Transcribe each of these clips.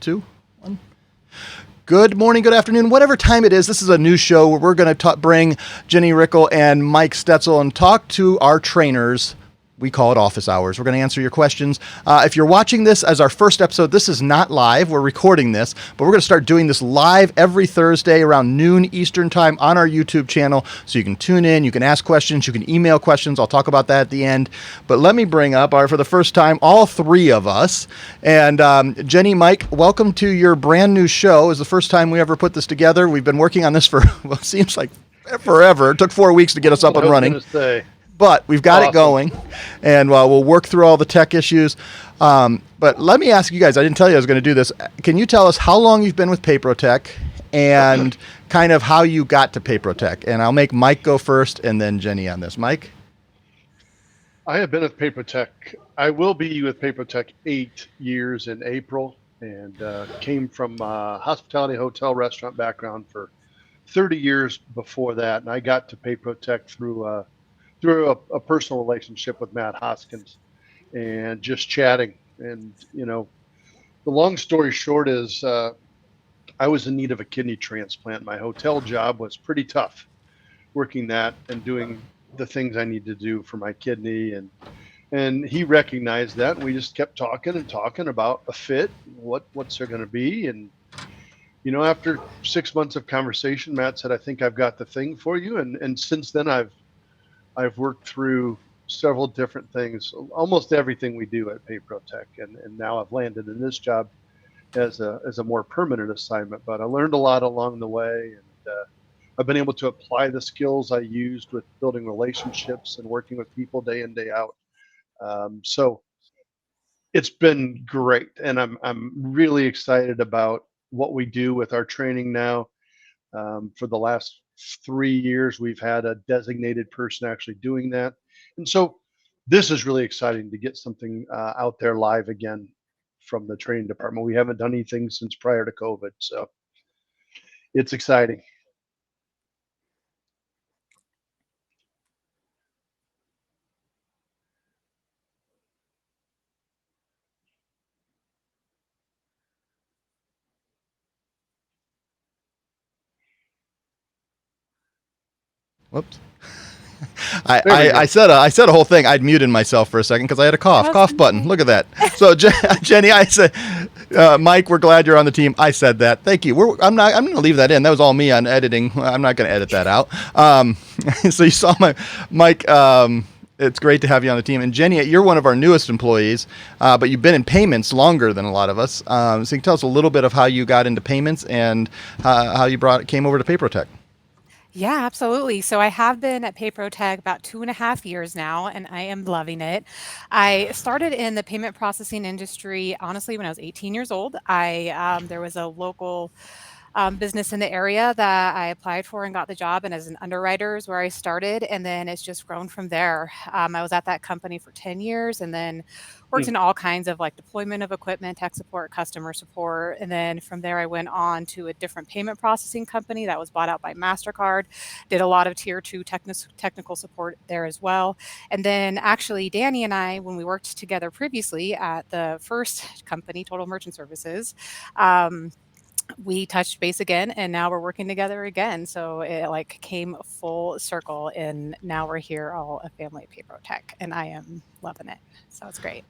2, 1. Good morning, good afternoon, whatever time it is. This is a new show where we're going to bring Jenny Reuchel and Mike Stetzel and talk to our trainers. We call it office hours. We're going to answer your questions. If you're watching this as our first episode, this is not live. We're recording this, but we're going to start doing this live every Thursday around noon Eastern time on our YouTube channel. So you can tune in, you can ask questions, you can email questions. I'll talk about that at the end. But let me bring up, for the first time, all three of us. And Jenny, Mike, welcome to your brand new show. It's the first time we ever put this together. We've been working on this for, well, it seems like forever. It took 4 weeks to get us up and running. But we've got it going, and we'll work through all the tech issues. But let me ask you guys, I didn't tell you I was going to do this. Can you tell us how long you've been with PayProTec and kind of how you got to PayProTec? And I'll make Mike go first and then Jenny on this. Mike? I have been with PayProTec. I will be with PayProTec 8 years in April, and came from hospitality, hotel, restaurant background for 30 years before that. And I got to PayProTec through a personal relationship with Matt Hoskins and just chatting. And, the long story short is I was in need of a kidney transplant. My hotel job was pretty tough, working that and doing the things I need to do for my kidney. And he recognized that. And we just kept talking about a fit, what's there going to be. And, after 6 months of conversation, Matt said, I think I've got the thing for you. And since then I've worked through several different things, almost everything we do at PayProTec, and now I've landed in this job as a more permanent assignment. But I learned a lot along the way, and I've been able to apply the skills I used with building relationships and working with people day in, day out. So it's been great, and I'm really excited about what we do with our training now. For the last 3 years, we've had a designated person actually doing that. And so this is really exciting to get something out there live again from the training department. We haven't done anything since prior to COVID, so it's exciting. Whoops. I said a whole thing. I'd muted myself for a second because I had a cough button. Look at that. So Jenny, I said, Mike, we're glad you're on the team. I said that. Thank you. I'm going to leave that in. That was all me on editing. I'm not going to edit that out. So you saw Mike. It's great to have you on the team. And Jenny, you're one of our newest employees, but you've been in payments longer than a lot of us. So you can tell us a little bit of how you got into payments and how you came over to PayProTec. Yeah, absolutely. So I have been at PayProTec about 2.5 years now, and I am loving it. I started in the payment processing industry, honestly, when I was 18 years old. There was a local business in the area that I applied for and got the job, and as an underwriter is where I started, and then it's just grown from there. I was at that company for 10 years and then worked in all kinds of like deployment of equipment, tech support, customer support, and then from there I went on to a different payment processing company that was bought out by MasterCard, did a lot of tier 2 technical support there as well. And then actually Danny and I, when we worked together previously at the first company, Total Merchant Services, we touched base again, and now we're working together again. So it came full circle, and now we're here, all a family at PayProTec, and I am loving it. So it's great.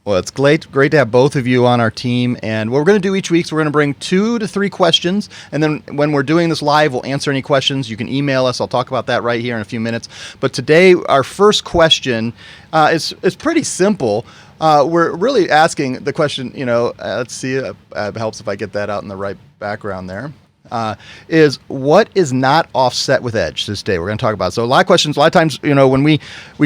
Well, it's great to have both of you on our team. And what we're going to do each week is we're going to bring 2 to 3 questions. And then when we're doing this live, we'll answer any questions. You can email us. I'll talk about that right here in a few minutes. But today, our first question is pretty simple. We're really asking the question, let's see, it helps if I get that out in the right background there. Is what is not offset with Edge this day? We're going to talk about. So a lot of questions. A lot of times, when we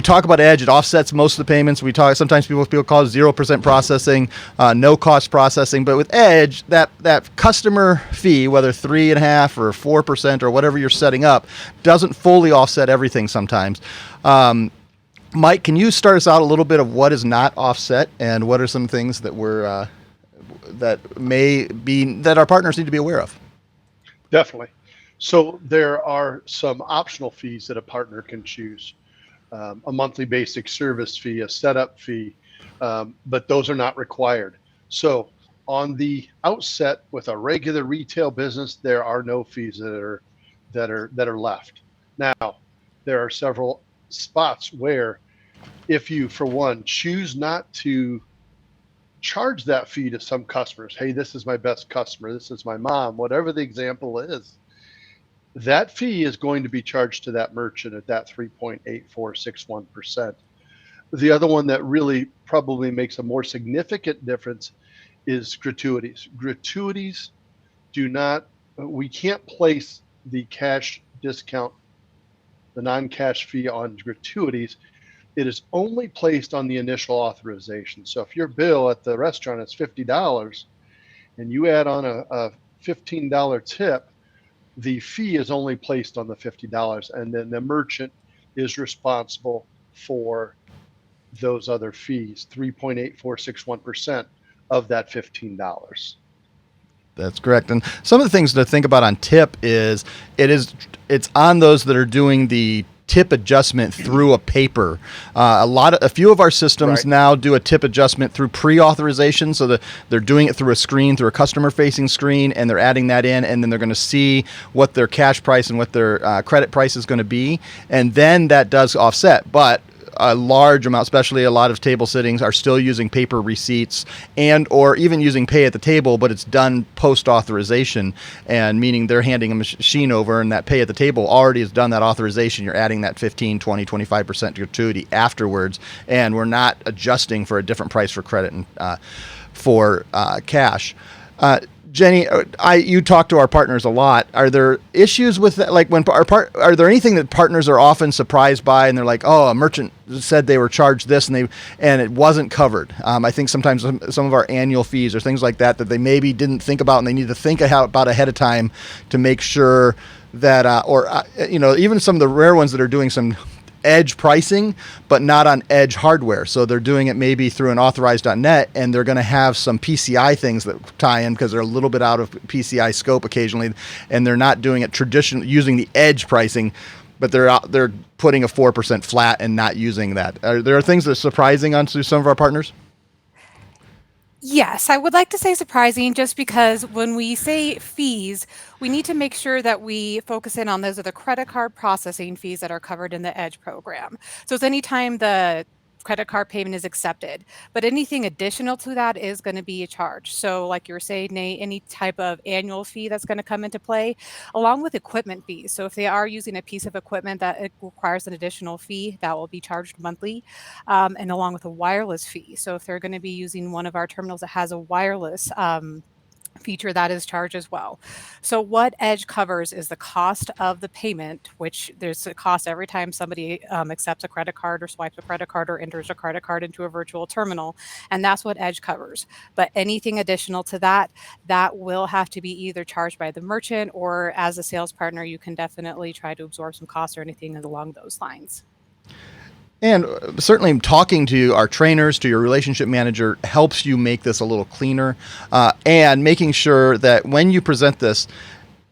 talk about Edge, it offsets most of the payments. Sometimes people call it 0% processing, no cost processing. But with Edge, that customer fee, whether 3.5% or 4% or whatever you're setting up, doesn't fully offset everything sometimes. Mike, can you start us out a little bit of what is not offset and what are some things that that our partners need to be aware of? Definitely. So there are some optional fees that a partner can choose. A monthly basic service fee, a setup fee, but those are not required. So On the outset with a regular retail business, there are no fees that are left. Now, there are several spots where if you, for one, choose not to charge that fee to some customers, hey, this is my best customer, this is my mom, whatever the example is, that fee is going to be charged to that merchant at that 3.8461%. The other one that really probably makes a more significant difference is gratuities. Gratuities do not, we can't place the cash discount, the non-cash fee on gratuities. It is only placed on the initial authorization. So if your bill at the restaurant is $50 and you add on a $15 tip, the fee is only placed on the $50, and then the merchant is responsible for those other fees, 3.8461% of that $15. That's correct. And some of the things to think about on tip is it's on those that are doing the tip adjustment through a paper. A few of our systems now do a tip adjustment through pre-authorization, so that they're doing it through a screen, through a customer-facing screen, and they're adding that in, and then they're going to see what their cash price and what their credit price is going to be, and then that does offset. But a large amount, especially a lot of table sittings, are still using paper receipts and or even using pay at the table, but it's done post authorization, and meaning they're handing a machine over and that pay at the table already has done that authorization. You're adding that 15, 20, 25% gratuity afterwards, and we're not adjusting for a different price for credit and for cash. Jenny, you talk to our partners a lot. Are there issues with that? Like when are there anything that partners are often surprised by, and they're like, "Oh, a merchant said they were charged this, and it wasn't covered." I think sometimes some of our annual fees or things like that they maybe didn't think about, and they need to think about ahead of time to make sure that, even some of the rare ones that are doing some edge pricing, but not on edge hardware. So they're doing it maybe through an authorized.net, and they're going to have some PCI things that tie in because they're a little bit out of PCI scope occasionally, and they're not doing it traditional using the edge pricing, but they're putting a 4% flat and not using that. Are there things that are surprising onto some of our partners? Yes, I would like to say surprising, just because when we say fees, we need to make sure that we focus in on those are the credit card processing fees that are covered in the Edge program. So it's anytime the credit card payment is accepted, but anything additional to that is going to be a charge. So like you were saying, Nate, any type of annual fee that's going to come into play, along with equipment fees. So if they are using a piece of equipment that it requires an additional fee, that will be charged monthly, and along with a wireless fee. So if they're going to be using one of our terminals that has a wireless feature, that is charged as well. So what Edge covers is the cost of the payment, which there's a cost every time somebody accepts a credit card or swipes a credit card or enters a credit card into a virtual terminal, and that's what Edge covers. But anything additional to that will have to be either charged by the merchant, or as a sales partner, you can definitely try to absorb some costs or anything along those lines. And certainly talking to our trainers, to your relationship manager, helps you make this a little cleaner, and making sure that when you present this,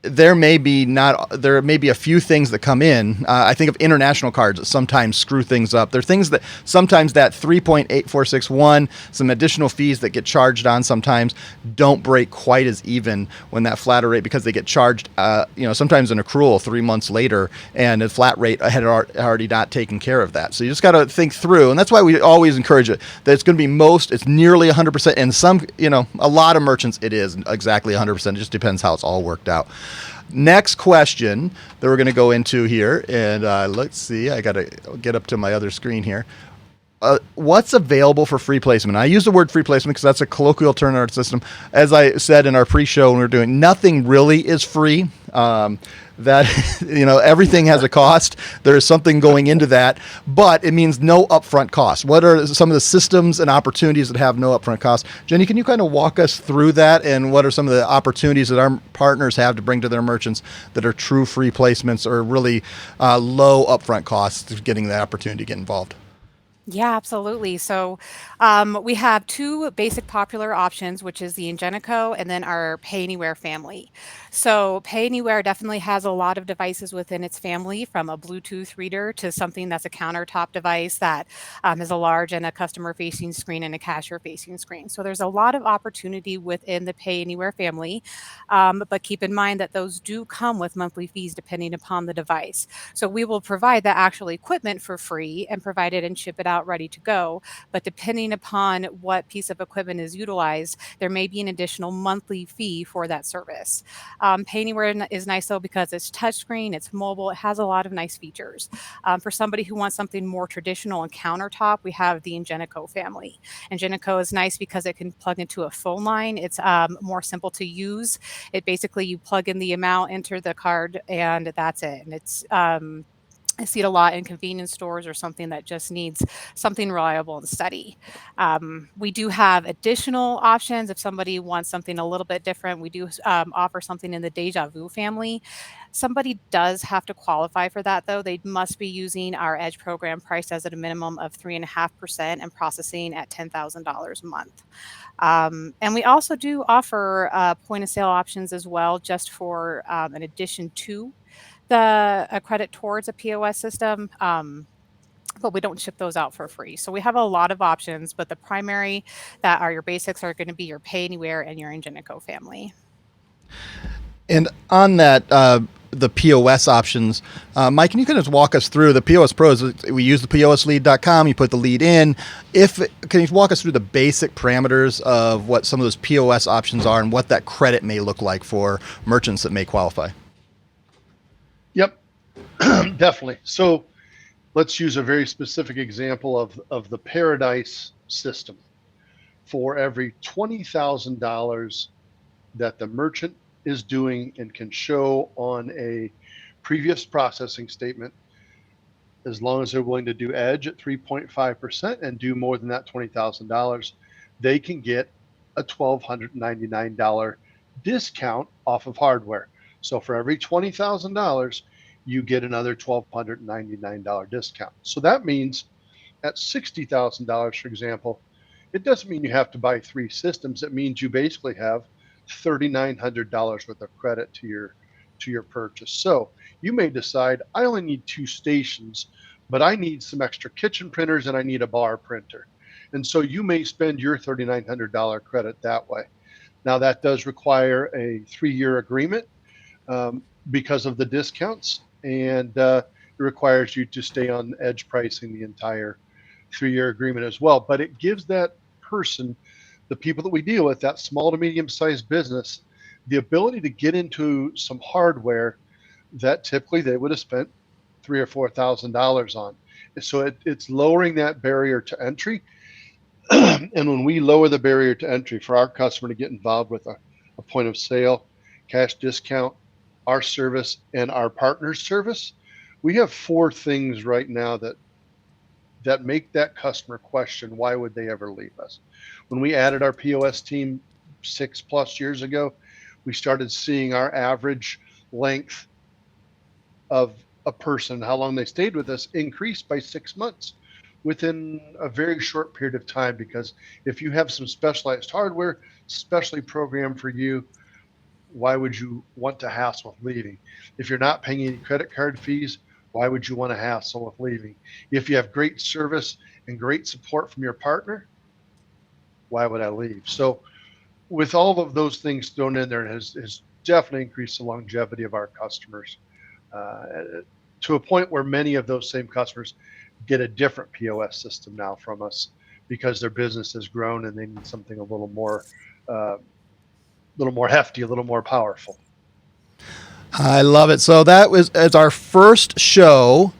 there may be a few things that come in. I think of international cards that sometimes screw things up. There are things that sometimes that 3.8461, some additional fees that get charged on sometimes don't break quite as even when that flatter rate, because they get charged, sometimes an accrual 3 months later, and the flat rate had already not taken care of that. So you just got to think through, and that's why we always encourage it, that it's going to be it's nearly 100%, and some, a lot of merchants it is exactly 100%. It just depends how it's all worked out. Next question that we're going to go into here, and let's see, I got to get up to my other screen here. What's available for free placement? I use the word free placement because that's a colloquial term in our system. As I said in our pre-show when we were doing, nothing really is free. Everything has a cost. There is something going into that, but it means no upfront cost. What are some of the systems and opportunities that have no upfront cost? Jenny, can you kind of walk us through that, and what are some of the opportunities that our partners have to bring to their merchants that are true free placements or really low upfront costs to getting the opportunity to get involved? Yeah, absolutely. So we have two basic popular options, which is the Ingenico and then our Pay Anywhere family. So Pay Anywhere definitely has a lot of devices within its family, from a Bluetooth reader to something that's a countertop device that is a large and a customer-facing screen and a cashier-facing screen. So there's a lot of opportunity within the Pay Anywhere family, but keep in mind that those do come with monthly fees depending upon the device. So we will provide the actual equipment for free and provide it and ship it out ready to go. But depending upon what piece of equipment is utilized, there may be an additional monthly fee for that service. Pay Anywhere is nice though because it's touchscreen, it's mobile, it has a lot of nice features. For somebody who wants something more traditional and countertop, we have the Ingenico family. Ingenico is nice because it can plug into a phone line. It's more simple to use. It basically, you plug in the amount, enter the card, and that's it. And it's I see it a lot in convenience stores or something that just needs something reliable and steady. We do have additional options if somebody wants something a little bit different. We do offer something in the Deja Vu family. Somebody does have to qualify for that, though. They must be using our Edge program priced as at a minimum of 3.5% and processing at $10,000 a month. And we also do offer point of sale options as well, just for an addition to the a credit towards a POS system, but we don't ship those out for free. So we have a lot of options, but the primary that are your basics are going to be your Pay Anywhere and your Ingenico family. And on that, the POS options, Mike, can you kind of walk us through the POS Pros? We use the POSlead.com. You put the lead in. Can you walk us through the basic parameters of what some of those POS options are and what that credit may look like for merchants that may qualify? Yep, definitely. So let's use a very specific example of the Paradise system. For every $20,000 that the merchant is doing and can show on a previous processing statement, as long as they're willing to do Edge at 3.5% and do more than that $20,000, they can get a $1,299 discount off of hardware. So for every $20,000, you get another $1,299 discount. So that means at $60,000, for example, it doesn't mean you have to buy 3 systems. It means you basically have $3,900 worth of credit to your purchase. So you may decide, I only need 2 stations, but I need some extra kitchen printers and I need a bar printer. And so you may spend your $3,900 credit that way. Now that does require a 3-year agreement because of the discounts, and it requires you to stay on Edge pricing the entire 3-year agreement as well. But it gives that person, the people that we deal with, that small to medium sized business, the ability to get into some hardware that typically they would have spent $3,000 or $4,000 on. So it's lowering that barrier to entry. And when we lower the barrier to entry for our customer to get involved with a point of sale, cash discount, our service, and our partner's service, we have 4 things right now that make that customer question, why would they ever leave us? When we added our POS team 6+ years ago, we started seeing our average length of a person, how long they stayed with us, increase by 6 months within a very short period of time. Because if you have some specialized hardware, specially programmed for you, why would you want to hassle with leaving? If you're not paying any credit card fees, why would you want to hassle with leaving? If you have great service and great support from your partner, why would I leave? So with all of those things thrown in there, it has definitely increased the longevity of our customers to a point where many of those same customers get a different POS system now from us because their business has grown and they need something a little more hefty, a little more powerful. I love it. So that was as our first show.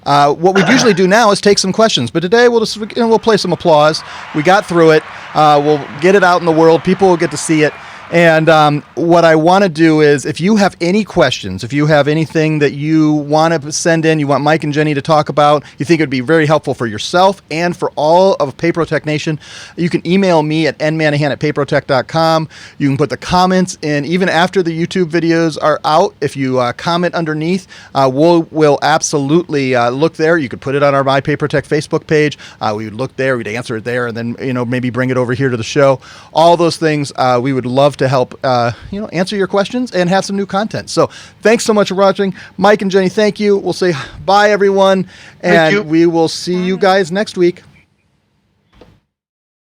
What we usually do now is take some questions, but today we'll play some applause. We got through it. We'll get it out in the world. People will get to see it. And what I want to do is, if you have any questions, if you have anything that you want to send in, you want Mike and Jenny to talk about, you think it would be very helpful for yourself and for all of PayProTec Nation, you can email me at nmanahan@payprotec.com. You can put the comments in even after the YouTube videos are out. If you comment underneath, we'll absolutely look there. You could put it on our My PayProTec Facebook page. We would look there, we'd answer it there, and then maybe bring it over here to the show. All those things, we would love to help answer your questions and have some new content. So thanks so much for watching. Mike and Jenny, thank you. We'll say bye, everyone, and we will see you guys next week.